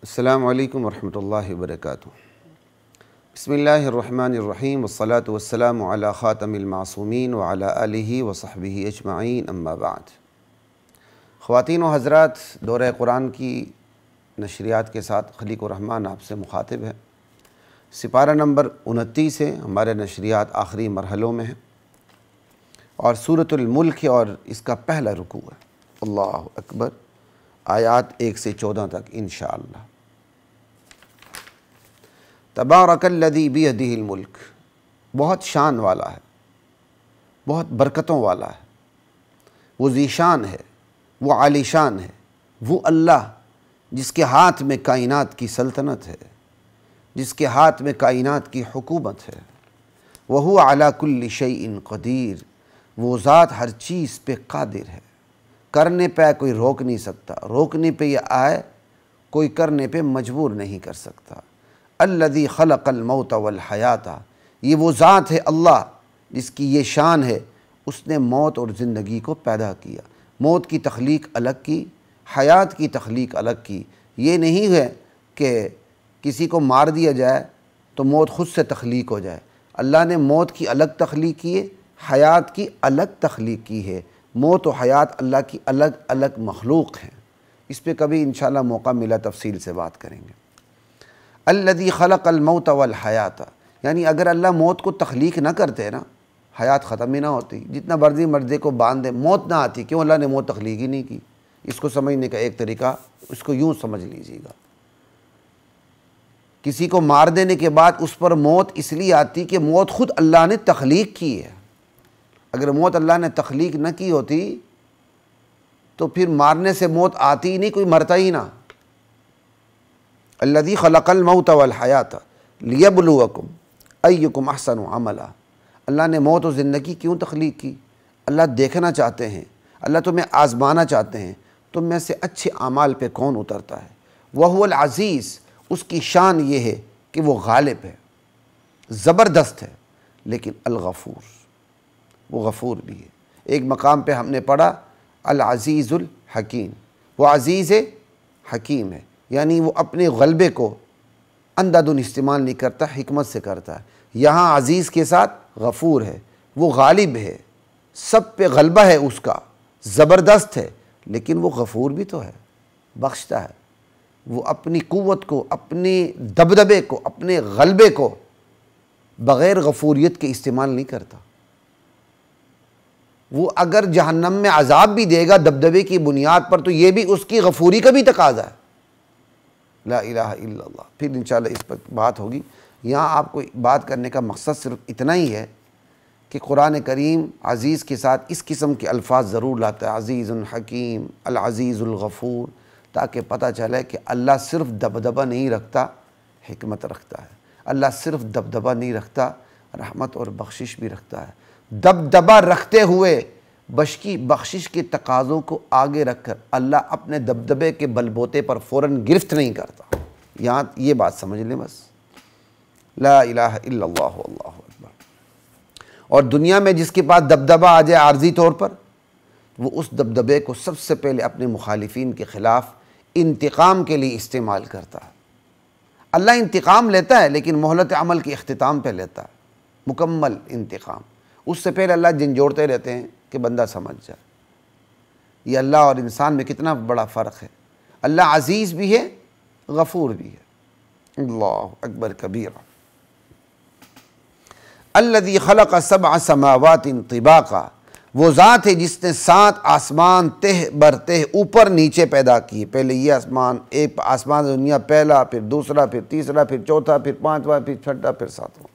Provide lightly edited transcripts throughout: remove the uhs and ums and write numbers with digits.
السلام علیکم ورحمۃ اللہ وبرکاتہ۔ بسم اللہ الرحمن الرحیم والصلاة والسلام علی خاتم المعصومین وعلی آلہ وصحبہ اجمعین، اما بعد۔ خواتین و حضرات، دورہ قرآن کی نشریات کے ساتھ خلیق الرحمن آپ سے مخاطب ہے۔ سپارہ نمبر 29 ہے، ہمارے نشریات آخری مرحلوں میں ہیں، اور سورۃ الملک اور اس کا پہلا رکوع ہے۔ اللہ اکبر، آیات 1 سے 14 تک انشاءاللہ۔ تبارک الذی بیدہ الملک، بہت شان والا ہے، بہت برکتوں والا ہے، وہ ذیشان ہے، وہ عالی شان ہے، وہ اللہ جس کے ہاتھ میں کائنات کی سلطنت ہے، جس کے ہاتھ میں کائنات کی حکومت ہے۔ وہو علی کل شیء قدیر، وہ ذات ہر چیز پہ قادر ہے، کرنے پہ کوئی روک نہیں سکتا، روکنے پہ یہ آئے کوئی کرنے پہ مجبور نہیں کر سکتا۔ الذی خلق الموت والحیات، یہ وہ ذات ہے اللہ جس کی یہ شان ہے، اس نے موت اور زندگی کو پیدا کیا۔ موت کی تخلیق الگ کی، حیات کی تخلیق الگ کی۔ یہ نہیں ہے کہ کسی کو مار دیا جائے تو موت خود سے تخلیق ہو جائے۔ اللہ نے موت کی الگ تخلیق کی ہے، حیات کی الگ تخلیق کی ہے۔ موت و حیات اللہ کی الگ الگ مخلوق ہیں۔ اس پہ کبھی انشاءاللہ موقع ملا تفصیل سے بات کریں گے۔ الذی خلق الموت والحیات، یعنی اگر اللہ موت کو تخلیق نہ کرتے نا، حیات ختم ہی نہ ہوتی، جتنا مرضی مردے کو باندھ دے موت نہ آتی۔ کیوں اللہ نے موت تخلیق ہی نہیں کی؟ اس کو سمجھنے کا ایک طریقہ اس کو یوں سمجھ لیجیے گا، کسی کو مار دینے کے بعد اس پر موت اس لیے آتی کہ موت خود اللہ نے تخلیق کی ہے۔ اگر موت اللہ نے تخلیق نہ کی ہوتی تو پھر مارنے سے موت آتی ہی نہیں، کوئی مرتا ہی نہ۔ الذی خلق الموت والحیات لیبلوکم ایکم احسن عملا، اللہ نے موت و زندگی کیوں تخلیق کی؟ اللہ دیکھنا چاہتے ہیں، اللہ تمہیں آزمانا چاہتے ہیں تم میں سے اچھے اعمال پہ کون اترتا ہے۔ وہو العزیز، اس کی شان یہ ہے کہ وہ غالب ہے، زبردست ہے، لیکن الغفور، وہ غفور بھی ہے۔ ایک مقام پہ ہم نے پڑھا العزیز الحکیم، وہ عزیز ہے، حکیم ہے، یعنی وہ اپنے غلبے کو اندھادھند استعمال نہیں کرتا، حکمت سے کرتا ہے۔ یہاں عزیز کے ساتھ غفور ہے، وہ غالب ہے، سب پہ غلبہ ہے اس کا، زبردست ہے، لیکن وہ غفور بھی تو ہے، بخشتا ہے۔ وہ اپنی قوت کو، اپنے دبدبے کو، اپنے غلبے کو بغیر غفوریت کے استعمال نہیں کرتا۔ وہ اگر جہنم میں عذاب بھی دے گا دبدبے کی بنیاد پر تو یہ بھی اس کی غفوری کا بھی تقاضا ہے۔ لا الہ الا اللہ۔ پھر انشاءاللہ اس پر بات ہوگی۔ یہاں آپ کو بات کرنے کا مقصد صرف اتنا ہی ہے کہ قرآن کریم عزیز کے ساتھ اس قسم کے الفاظ ضرور لاتا ہے، عزیز الحکیم، العزیز الغفور، تاکہ پتہ چلے کہ اللہ صرف دبدبہ نہیں رکھتا، حکمت رکھتا ہے۔ اللہ صرف دبدبہ نہیں رکھتا، رحمت اور بخشش بھی رکھتا ہے۔ دبدبہ رکھتے ہوئے بخشش کے تقاضوں کو آگے رکھ کر اللہ اپنے دبدبے کے بل بوتے پر فوراً گرفت نہیں کرتا۔ یہاں یہ بات سمجھ لیں بس، لا الہ الا اللہ واللہ اکبر۔ اور دنیا میں جس کے پاس دبدبہ آ جائے عارضی طور پر، وہ اس دبدبے کو سب سے پہلے اپنے مخالفین کے خلاف انتقام کے لیے استعمال کرتا ہے۔ اللہ انتقام لیتا ہے لیکن مہلت عمل کے اختتام پہ لیتا ہے، مکمل انتقام۔ اس سے پہلے اللہ جھنجھوڑتے رہتے ہیں کہ بندہ سمجھ جائے۔ یہ اللہ اور انسان میں کتنا بڑا فرق ہے۔ اللہ عزیز بھی ہے، غفور بھی ہے۔ اللہ اکبر کبیرہ۔ الذی خلق سبع سماوات طباقا، وہ ذات ہے جس نے 7 آسمان تہ بر تہ اوپر نیچے پیدا کیے۔ پہلے یہ آسمان، ایک آسمان دنیا، پہلا، پھر دوسرا، پھر تیسرا، پھر چوتھا، پھر پانچواں، پھر چھٹا، پھر ساتواں۔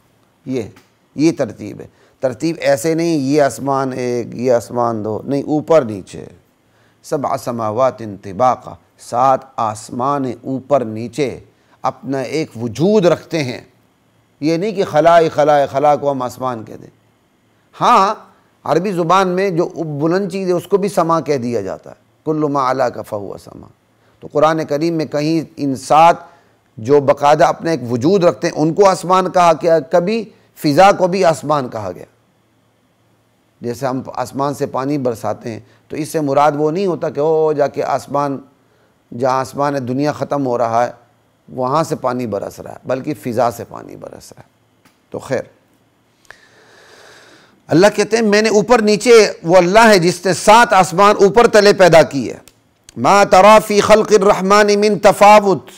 یہ ترتیب ہے۔ ترتیب ایسے نہیں یہ آسمان ایک، یہ آسمان دو، نہیں، اوپر نیچے۔ سبع سماوات طباقا، 7 آسمان اوپر نیچے اپنا ایک وجود رکھتے ہیں۔ یہ نہیں کہ خلا کو ہم آسمان کہہ دیں۔ ہاں، عربی زبان میں جو بلند چیز ہے اس کو بھی سما کہہ دیا جاتا ہے، کل ما علاک فہو سما۔ تو قرآن کریم میں کہیں ان 7 جو باقاعدہ اپنا ایک وجود رکھتے ہیں ان کو آسمان کہا گیا، کبھی فضا کو بھی آسمان کہا گیا۔ جیسے ہم آسمان سے پانی برساتے ہیں تو اس سے مراد وہ نہیں ہوتا کہ جا کے آسمان، جہاں آسمان دنیا ختم ہو رہا ہے وہاں سے پانی برس رہا ہے بلکہ فضا سے پانی برس رہا ہے۔ تو خیر اللہ کہتے ہیں میں نے اوپر نیچے، وہ اللہ ہے جس نے 7 آسمان اوپر تلے پیدا کیے۔ ما تری فی خلق الرحمن من تفاوت،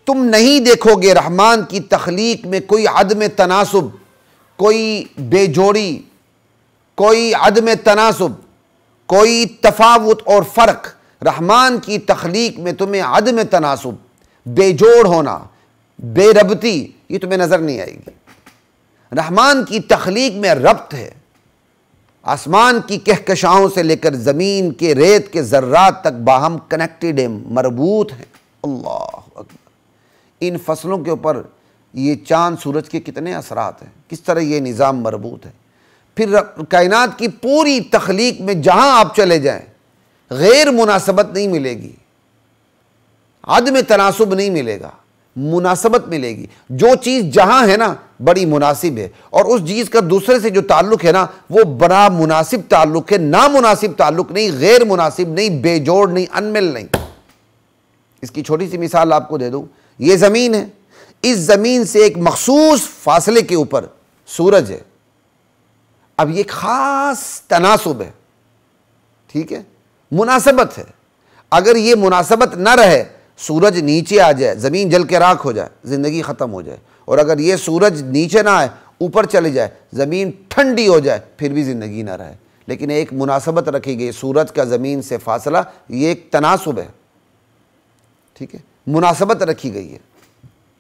تم نہیں دیکھو گے رحمان کی تخلیق میں کوئی عدم تناسب، کوئی بے جوڑی، کوئی عدم تناسب، کوئی تفاوت اور فرق۔ رحمان کی تخلیق میں تمہیں عدم تناسب، بے جوڑ ہونا، بے ربطی، یہ تمہیں نظر نہیں آئے گی۔ رحمان کی تخلیق میں ربط ہے، آسمان کی کہکشاؤں سے لے کر زمین کے ریت کے ذرات تک باہم کنیکٹڈ ہیں، مربوط ہیں۔ اللہ اکبر، ان فصلوں کے اوپر یہ چاند سورج کے کتنے اثرات ہیں، کس طرح یہ نظام مربوط ہے۔ پھر کائنات کی پوری تخلیق میں جہاں آپ چلے جائیں غیر مناسبت نہیں ملے گی، عدم تناسب نہیں ملے گا، مناسبت ملے گی۔ جو چیز جہاں ہے نا بڑی مناسب ہے، اور اس چیز کا دوسرے سے جو تعلق ہے نا وہ بڑا مناسب تعلق ہے، نامناسب تعلق نہیں، غیر مناسب نہیں، بے جوڑ نہیں، انمل نہیں۔ اس کی چھوٹی سی مثال آپ کو دے دوں، یہ زمین ہے، اس زمین سے ایک مخصوص فاصلے کے اوپر سورج ہے۔ اب یہ ایک خاص تناسب ہے، ٹھیک ہے، مناسبت ہے۔ اگر یہ مناسبت نہ رہے، سورج نیچے آ جائے، زمین جل کے راکھ ہو جائے، زندگی ختم ہو جائے۔ اور اگر یہ سورج نیچے نہ آئے، اوپر چلے جائے، زمین ٹھنڈی ہو جائے، پھر بھی زندگی نہ رہے۔ لیکن ایک مناسبت رکھی گئی، سورج کا زمین سے فاصلہ، یہ ایک تناسب ہے، ٹھیک ہے، مناسبت رکھی گئی ہے۔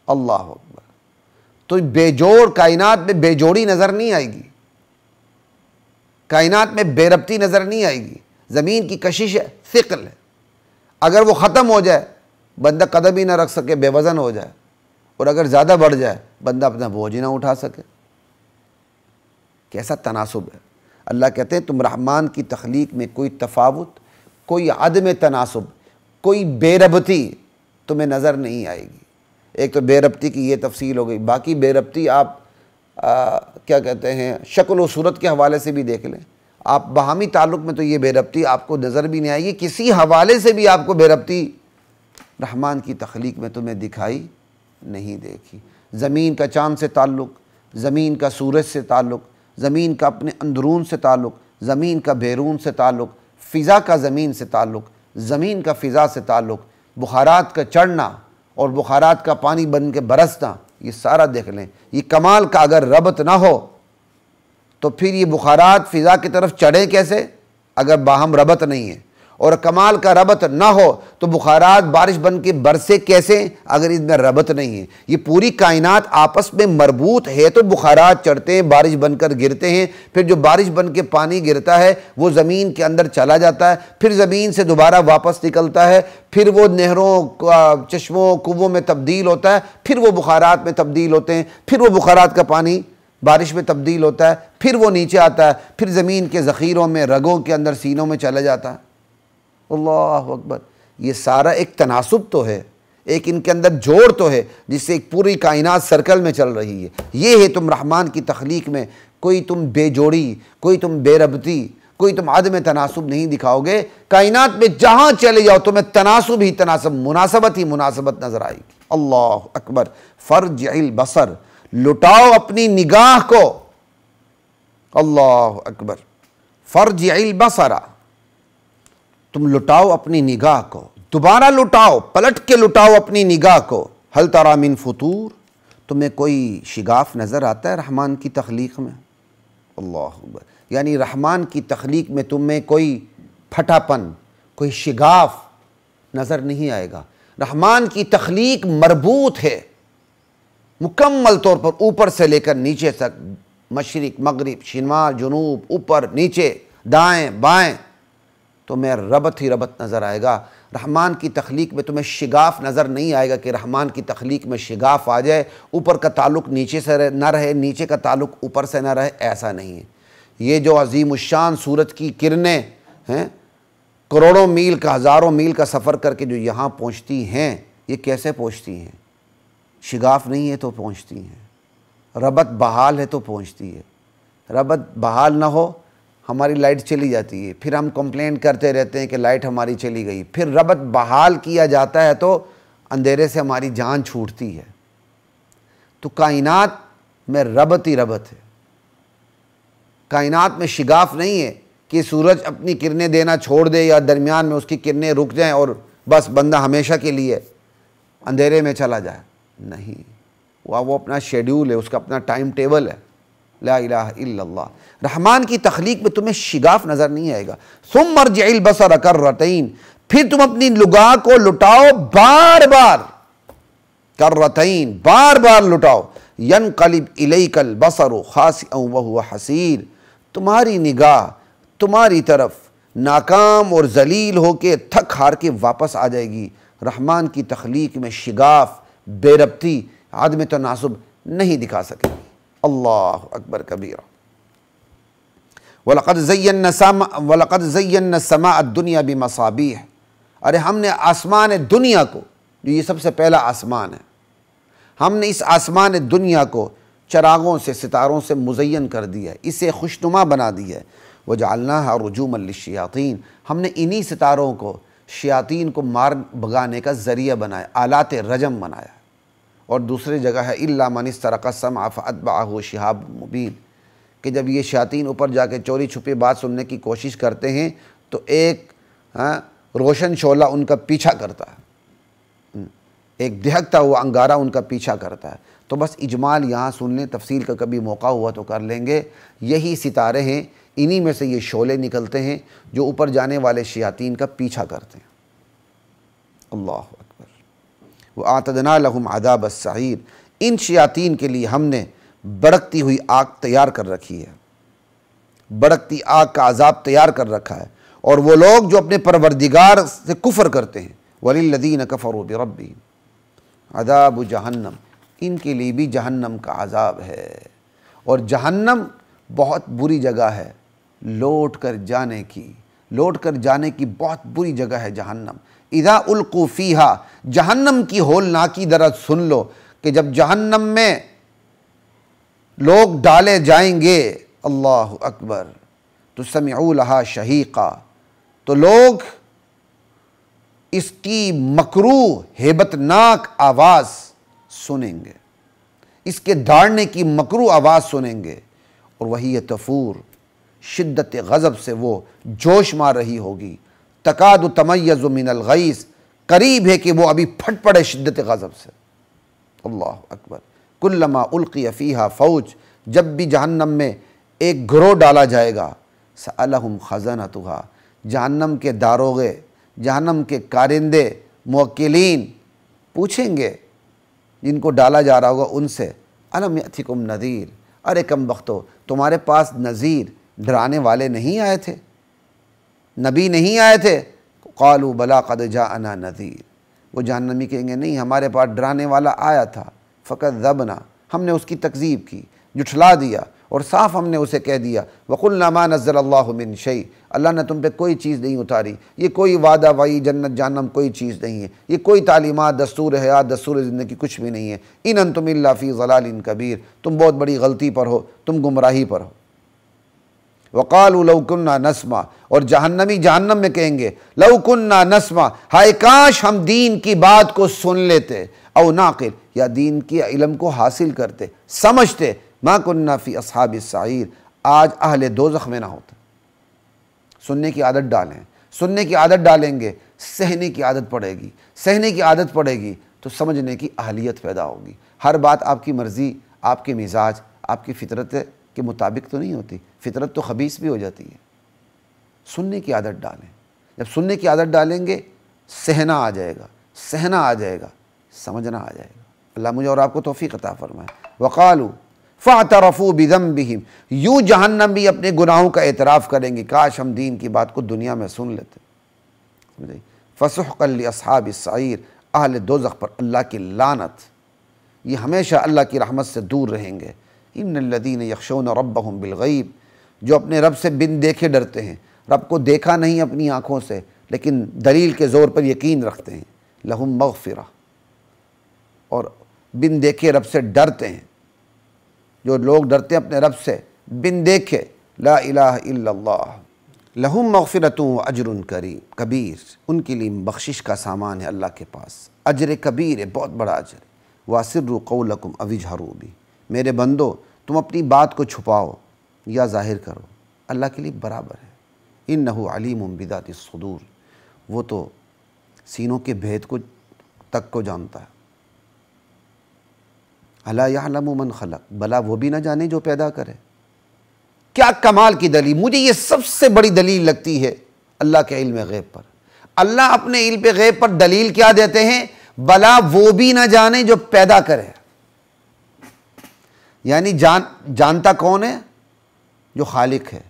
اللہ اکبر۔ تو بے جوڑ کائنات میں بے جوڑی نظر نہیں آئے گی، کائنات میں بے ربطی نظر نہیں آئے گی۔ زمین کی کشش ہے، ثقل ہے، اگر وہ ختم ہو جائے بندہ قدم ہی نہ رکھ سکے، بے وزن ہو جائے، اور اگر زیادہ بڑھ جائے بندہ اپنا بوجھ ہی نہ اٹھا سکے۔ کیسا تناسب ہے۔ اللہ کہتے ہیں تم رحمان کی تخلیق میں کوئی تفاوت، کوئی عدم تناسب، کوئی بے ربطی تمہیں نظر نہیں آئے گی۔ ایک تو بے ربطی کی یہ تفصیل ہو گئی، باقی بے ربطی آپ کیا کہتے ہیں شکل و صورت کے حوالے سے بھی دیکھ لیں، آپ باہمی تعلق میں تو یہ بے ربطی آپ کو نظر بھی نہیں آئے گی، کسی حوالے سے بھی آپ کو بے ربطی رحمان کی تخلیق میں تمہیں دکھائی نہیں دیکھی۔ زمین کا چاند سے تعلق، زمین کا سورج سے تعلق، زمین کا اپنے اندرون سے تعلق، زمین کا بیرون سے تعلق، فضا کا زمین سے تعلق، زمین کا فضا سے تعلق، بخارات کا چڑھنا اور بخارات کا پانی بن کے برسنا، یہ سارا دیکھ لیں۔ یہ کمال کا اگر ربط نہ ہو تو پھر یہ بخارات فضا کی طرف چڑھیں کیسے اگر باہم ربط نہیں ہے، اور کمال کا ربط نہ ہو تو بخارات بارش بن کے برسے کیسے اگر اس میں ربط نہیں ہے۔ یہ پوری کائنات آپس میں مربوط ہے تو بخارات چڑھتے ہیں، بارش بن کر گرتے ہیں، پھر جو بارش بن کے پانی گرتا ہے وہ زمین کے اندر چلا جاتا ہے، پھر زمین سے دوبارہ واپس نکلتا ہے، پھر وہ نہروں، چشموں، کنووں میں تبدیل ہوتا ہے، پھر وہ بخارات میں تبدیل ہوتے ہیں، پھر وہ بخارات کا پانی بارش میں تبدیل ہوتا ہے، پھر وہ نیچے آتا ہے، پھر زمین کے ذخیروں میں، رگوں کے اندر، سینوں میں چلا جاتا ہے۔ اللہ اکبر۔ یہ سارا ایک تناسب تو ہے، ایک ان کے اندر جوڑ تو ہے جس سے ایک پوری کائنات سرکل میں چل رہی ہے۔ یہ ہے تم رحمان کی تخلیق میں کوئی تم بے جوڑی، کوئی تم بے ربطی، کوئی تم عدم تناسب نہیں دکھاؤ گے۔ کائنات میں جہاں چلے جاؤ تمہیں تناسب ہی تناسب، مناسبت ہی مناسبت نظر آئے گی۔ اللہ اکبر۔ فرجع البصر، لٹاؤ اپنی نگاہ کو۔ اللہ اکبر۔ فرجع البصر، تم لٹاؤ اپنی نگاہ کو، دوبارہ لٹاؤ، پلٹ کے لٹاؤ اپنی نگاہ کو۔ ہل تری من فطور، تمہیں کوئی شگاف نظر آتا ہے رحمان کی تخلیق میں؟ اللہ اکبر۔ یعنی رحمان کی تخلیق میں تمہیں کوئی پھٹا پن، کوئی شگاف نظر نہیں آئے گا۔ رحمان کی تخلیق مربوط ہے مکمل طور پر، اوپر سے لے کر نیچے تک، مشرق مغرب، شمال جنوب، اوپر نیچے، دائیں بائیں، تمہیں ربط ہی ربط نظر آئے گا۔ رحمان کی تخلیق میں تمہیں شگاف نظر نہیں آئے گا کہ رحمان کی تخلیق میں شگاف آ جائے، اوپر کا تعلق نیچے سے نہ رہے، نیچے کا تعلق اوپر سے نہ رہے، ایسا نہیں ہے۔ یہ جو عظیم الشان سورج کی کرنیں ہیں، کروڑوں میل کا، ہزاروں میل کا سفر کر کے جو یہاں پہنچتی ہیں، یہ کیسے پہنچتی ہیں؟ شگاف نہیں ہے تو پہنچتی ہیں، ربط بحال ہے تو پہنچتی ہے۔ ربط بحال نہ ہو، ہماری لائٹ چلی جاتی ہے، پھر ہم کمپلین کرتے رہتے ہیں کہ لائٹ ہماری چلی گئی۔ پھر ربط بحال کیا جاتا ہے تو اندھیرے سے ہماری جان چھوٹتی ہے، تو کائنات میں ربط ہی ربط ہے۔ کائنات میں شگاف نہیں ہے کہ سورج اپنی کرنیں دینا چھوڑ دے یا درمیان میں اس کی کرنیں رک جائیں اور بس بندہ ہمیشہ کے لیے اندھیرے میں چلا جائے، نہیں، وہ اپنا شیڈیول ہے، اس کا اپنا ٹائم ٹیبل ہے۔ لا الہ الا اللہ۔ رحمان کی تخلیق میں تمہیں شگاف نظر نہیں آئے گا۔ ثم ارجع البصر کرتین، پھر تم اپنی نگاہ کو لٹاؤ بار بار، کرتین، بار بار لٹاؤ، ینقلب الیک البصر خاسئا وہو حسیر، تمہاری نگاہ تمہاری طرف ناکام اور ذلیل ہو کے تھک ہار کے واپس آ جائے گی۔ رحمان کی تخلیق میں شگاف، بے ربطی، عدم تناسب نہیں دکھا سکے گی۔ اللہ اکبر کبیرہ۔ وَلَقَدْ زَيَّنَّا السَّمَاءَ الدُّنْيَا بِمَصَابِيحَ، ارے ہم نے آسمان دنیا کو، جو یہ سب سے پہلا آسمان ہے، ہم نے اس آسمان دنیا کو چراغوں سے، ستاروں سے مزین کر دیا ہے، اسے خوشنما بنا دیا ہے۔ وَجَعَلْنَاهَا رُجُومًا لِلشَّيَاطِينِ، ہم نے انہی ستاروں کو شیاطین کو مار بھگانے کا ذریعہ بنایا، آلات رجم بنایا۔ اور دوسری جگہ ہے إِلَّا مَنِ اسْتَرَقَ السَّمْعَ فَأَتْبَعَهُ شِهَابٌ مُبِينٌ، کہ جب یہ شیاطین اوپر جا کے چوری چھپے بات سننے کی کوشش کرتے ہیں تو ایک روشن شعلہ ان کا پیچھا کرتا ہے، ایک دہکتا ہوا انگارہ ان کا پیچھا کرتا ہے۔ تو بس اجمال یہاں سن لیں، تفصیل کا کبھی موقع ہوا تو کر لیں گے۔ یہی ستارے ہیں، انہی میں سے یہ شعلے نکلتے ہیں جو اوپر جانے والے شیاطین کا پیچھا کرتے ہیں۔ اللہ اکبر۔ وَأَعْتَدْنَا لَهُمْ عَذَابَ السَّعِيرِ، ان شیاطین کے لیے ہم نے بڑکتی ہوئی آگ تیار کر رکھی ہے، بڑکتی آگ کا عذاب تیار کر رکھا ہے۔ اور وہ لوگ جو اپنے پروردگار سے کفر کرتے ہیں، وَلِلَّذِينَ كَفَرُوا بِرَبِّهِمْ عَذَابُ جہنم، ان کے لیے بھی جہنم کا عذاب ہے۔ اور جہنم بہت بری جگہ ہے لوٹ کر جانے کی، لوٹ کر جانے کی بہت بری جگہ ہے جہنم۔ اذا القوا فیہا، جہنم کی ہولناکی درد سن لو کہ جب جہنم میں لوگ ڈالے جائیں گے، اللہ اکبر، تو سمعوا لہا شہیقا، تو لوگ اس کی مکروہ ہیبت ناک آواز سنیں گے، اس کے داڑنے کی مکروہ آواز سنیں گے، اور وہی تفور، شدت غضب سے وہ جوش مار رہی ہوگی۔ تکاد تمیز من الغیظ، قریب ہے کہ وہ ابھی پھٹ پڑے شدت غضب سے۔ اللہ اکبر۔ کلما القی فیہا فوج، جب بھی جہنم میں ایک گروہ ڈالا جائے گا، سألہم خزنتہا، جہنم کے داروغے، جہنم کے کارندے، موکلین پوچھیں گے جن کو ڈالا جا رہا ہوگا ان سے، الم یأتکم نذیر، ارے کم بختو، تمہارے پاس نذیر، ڈرانے والے نہیں آئے تھے، نبی نہیں آئے تھے؟ قالوا بلا قد جاءنا نذیر، وہ جہنمی کہیں گے نہیں، ہمارے پاس ڈرانے والا آیا تھا، فکذبنا، ہم نے اس کی تکذیب کی، جھٹلا دیا، اور صاف ہم نے اسے کہہ دیا، وقلنا ما نزل اللہ من شیء، اللہ نے تم پہ کوئی چیز نہیں اتاری، یہ کوئی وعدہ وعی جنت جہنم کوئی چیز نہیں ہے، یہ کوئی تعلیمات، دستور حیات، دستور زندگی کچھ بھی نہیں ہے، ان انتم الا فی ضلال کبیر، تم بہت بڑی غلطی پر ہو، تم گمراہی پر ہو۔ وقالوا لو كنا نسمع، اور جہنمی جہنم میں کہیں گے لو كنا نسمع، ہائے کاش ہم دین کی بات کو سن لیتے، او ناقل، یا دین کی علم کو حاصل کرتے، سمجھتے، ما كنا فی اصحاب السعیر، آج اہل دوزخ میں نہ ہوتے۔ سننے کی عادت ڈالیں، سننے کی عادت ڈالیں گے، سہنے کی عادت پڑے گی، سہنے کی عادت پڑے گی تو سمجھنے کی اہلیت پیدا ہوگی۔ ہر بات آپ کی مرضی، آپ کے مزاج، آپ کی فطرت کے مطابق تو نہیں ہوتی، فطرت تو خبیث بھی ہو جاتی ہے۔ سننے کی عادت ڈالیں، جب سننے کی عادت ڈالیں گے سہنا آ جائے گا، سہنا آ جائے گا، سمجھنا آ جائے گا۔ اللہ مجھے اور آپ کو توفیق عطا فرمائے۔ وقالوا فاعترفوا بذنبہم، یوں جہنم بھی اپنے گناہوں کا اعتراف کریں گے، کاش ہم دین کی بات کو دنیا میں سن لیتے۔ فسحقا لاصحاب السعیر، اہل دوزخ پر اللہ کی لعنت، یہ ہمیشہ اللہ کی رحمت سے دور رہیں گے۔ ان الذین یخشون ربہم بالغیب، جو اپنے رب سے بن دیکھے ڈرتے ہیں، رب کو دیکھا نہیں اپنی آنکھوں سے لیکن دلیل کے زور پر یقین رکھتے ہیں، لہم مغفرہ، اور بن دیکھے رب سے ڈرتے ہیں۔ جو لوگ ڈرتے ہیں اپنے رب سے بن دیکھے، لا الہ الا اللہ، لہم مغفرۃ و اجر کریم کبیر، ان کے لیے بخشش کا سامان ہے اللہ کے پاس، اجر کبیر ہے، بہت بڑا اجر ہے۔ وَأَسِرُّوا قَوْلَكُمْ أَوِ اجْهَرُوا بِهِ، میرے بندو تم اپنی بات کو چھپاؤ یا ظاہر کرو، اللہ کے لیے برابر ہے۔ إِنَّهُ عَلِيمٌ بِذَاتِ الصُّدُورِ، وہ تو سینوں کے بھید کو تک کو جانتا ہے۔ أَلَا يَعْلَمُ مَنْ خَلَقَ، بلا وہ بھی نہ جانے جو پیدا کرے۔ کیا کمال کی دلیل، مجھے یہ سب سے بڑی دلیل لگتی ہے اللہ کے علم غیب پر۔ اللہ اپنے علم غیب پر دلیل کیا دیتے ہیں؟ بلا وہ بھی نہ جانے جو پیدا کرے۔ یعنی جانتا کون ہے؟ جو خالق ہے۔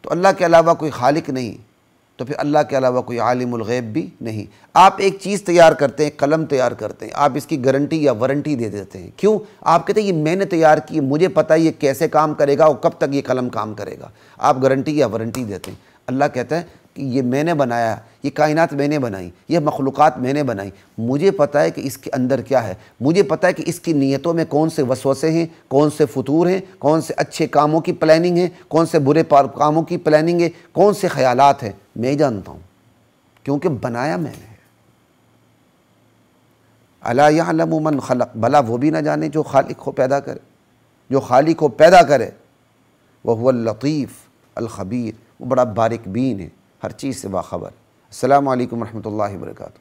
تو اللہ کے علاوہ کوئی خالق نہیں، تو پھر اللہ کے علاوہ کوئی عالم الغیب بھی نہیں۔ آپ ایک چیز تیار کرتے ہیں، قلم تیار کرتے ہیں، آپ اس کی گارنٹی یا وارنٹی دے دیتے ہیں، کیوں؟ آپ کہتے ہیں یہ میں نے تیار کی، مجھے پتہ ہے یہ کیسے کام کرے گا اور کب تک یہ قلم کام کرے گا، آپ گارنٹی یا وارنٹی دیتے ہیں۔ اللہ کہتا ہے کہ یہ میں نے بنایا، یہ کائنات میں نے بنائی، یہ مخلوقات میں نے بنائی، مجھے پتہ ہے کہ اس کے اندر کیا ہے، مجھے پتہ ہے کہ اس کی نیتوں میں کون سے وسوسے ہیں، کون سے فطور ہیں، کون سے اچھے کاموں کی پلاننگ ہے، کون سے برے کاموں کی پلاننگ ہے، کون سے خیالات ہیں، میں جانتا ہوں، کیونکہ بنایا میں نے۔ الا یعلم من خلق، بھلا وہ بھی نہ جانے جو خالق کو پیدا کرے، جو خالق کو پیدا کرے۔ وہو اللطیف الخبیر، وہ بڑا باریک بین ہے، ہر چیز سے باخبر۔ السلام علیکم ورحمۃ اللہ وبرکاتہ۔